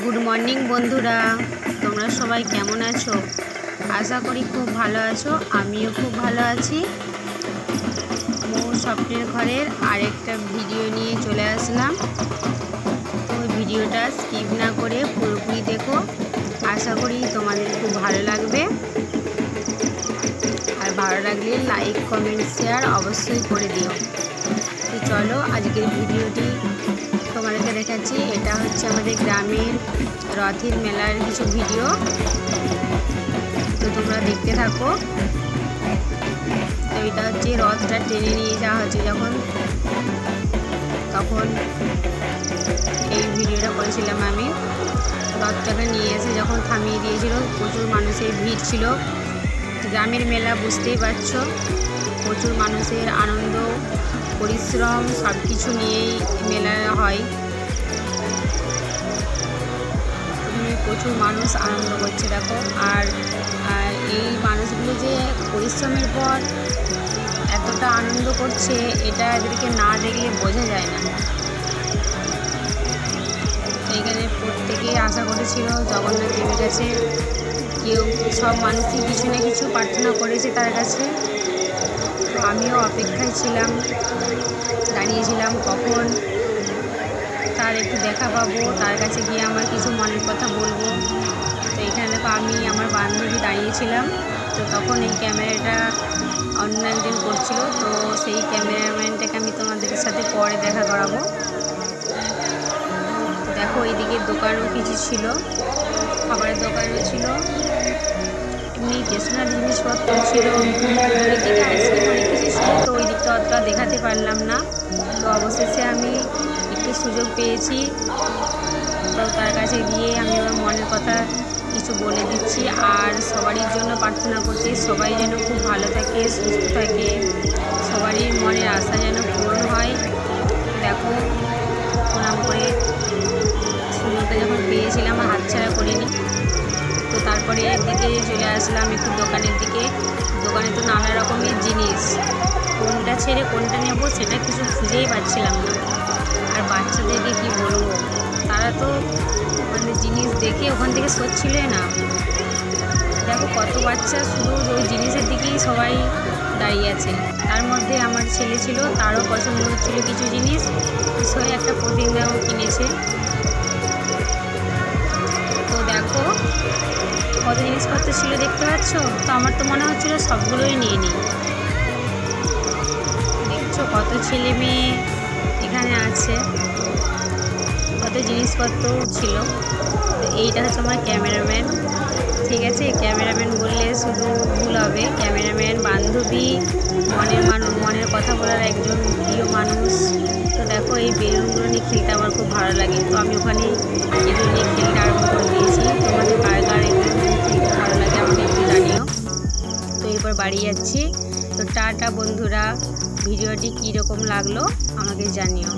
Good morning বন্ধুরা, তোমরা সবাই কেমন আছো? আশা করি খুব ভালো আছো। আমিও খুব ভালো আছি। মোর স্বপ্নের ঘরের আরেকটা ভিডিও নিয়ে চলে আসলাম। ওই ভিডিওটা স্কিপ না করে পুরোপুরি দেখো। আশা করি তোমাদের খুব ভালো লাগবে। আর ভালো লাগলে লাইক, কমেন্ট, শেয়ার অবশ্যই করে দিও। তো চলো আজকের ভিডিওটি তোমাদেরকে দেখাচ্ছি। এটা হচ্ছে আমাদের গ্রামের রথের মেলার কিছু ভিডিও। তো তোমরা দেখতে থাকো। তো এটা হচ্ছে রথটা টেনে নিয়ে যাওয়া হচ্ছে তখন এই ভিডিওটা করেছিলাম আমি। রথটাকে নিয়ে এসে যখন থামিয়ে দিয়েছিল, প্রচুর মানুষের ভিড় ছিল। গ্রামের মেলা বুঝতেই পারছো, প্রচুর মানুষের আনন্দ, পরিশ্রম সব কিছু নিয়েই মেলা হয়। প্রচুর মানুষ আনন্দ করছে দেখো। আর এই মানুষগুলো যে পরিশ্রমের পর এতটা আনন্দ করছে, এটা এদেরকে না দেখলে বোঝা যায় না। এইখানে প্রত্যেকেই আশা করেছিল জগন্নাথ দেবের কাছে, কেউ সব মানুষই কিছু না কিছু প্রার্থনা করেছে তার কাছে। তো আমিও অপেক্ষায় ছিলাম, দাঁড়িয়েছিলাম কখন তার একটু দেখা পাবো, তার কাছে গিয়ে আমার কিছু মনের কথা বলবো। তো এখানে দেখো আমি আমার বান্ধবী দাঁড়িয়েছিলাম। তো তখন এই ক্যামেরাটা অন্য একজন করছিল, তো সেই ক্যামেরাম্যানটাকে আমি তোমাদের সাথে পরে দেখা করাবো। দেখো এইদিকে দোকানও কিছু ছিল, খাবারের দোকানও ছিল, এমনি স্টেশনারি জিনিসপত্র ছিল, ওইদিকে আইসক্রিম অনেক কিছু ছিল। তো ওই দিকটা অতটা দেখাতে পারলাম না। তো অবশেষে আমি একটু সুযোগ পেয়েছি, তো তার কাছে গিয়ে আমি আমার মনের কথা কিছু বলে দিচ্ছি। আর সবারই জন্য প্রার্থনা করছি, সবাই যেন খুব ভালো থাকে, সুস্থ থাকে, সবারই মনের আশা যেন পূরণ হয়। দেখো প্রণাম করে সুযোগটা যখন পেয়েছিলাম হাতছাড়া করিনি। তো তারপরে একদিকে চলে আসলাম একটু দোকানের দিকে। দোকানে তো নানা রকমের জিনিস, কোনটা ছেড়ে কোনটা নেব সেটা কিছু খুঁজেই পাচ্ছিলাম না। আর বাচ্চাদেরকে কি বলবো, তারা তো মানে জিনিস দেখে ওখান থেকে সরছিলই না। দেখো কত বাচ্চা শুধু ওই জিনিসের দিকেই সবাই দাঁড়িয়ে আছে। তার মধ্যে আমার ছেলে ছিল, তারও পছন্দ হচ্ছিলো কিছু জিনিস, সে একটা প্রতিজ্ঞাও কিনেছে। তো দেখো কত জিনিসপত্র ছিল দেখতে পাচ্ছ। তো আমার তো মনে হচ্ছিলো সবগুলোই নিয়ে নিই। দেখছো কত ছেলে মেয়ে এখানে আছে, কত জিনিসপত্র ছিল। তো এইটা হচ্ছে আমার ক্যামেরাম্যান। ঠিক আছে, ক্যামেরাম্যান বললে শুধু ভুল হবে। ক্যামেরাম্যান, বান্ধবী, মনের কথা বলার একজন প্রিয় মানুষ। তো দেখো এই বেলুনগুলো নিয়ে খেলতে আমার খুব ভালো লাগে। তো আমি ওখানে এগুলো নিয়ে খেলতে আরম্ভ করে দিয়েছি। তোমাদের কার কার এগুলো নিয়ে খেলতে ভালো লাগে আমাকে একটু জানিও। তো এরপর বাড়ি যাচ্ছি। তো টাটা বন্ধুরা, ভিডিওটি কীরকম লাগলো আমাকে জানিও।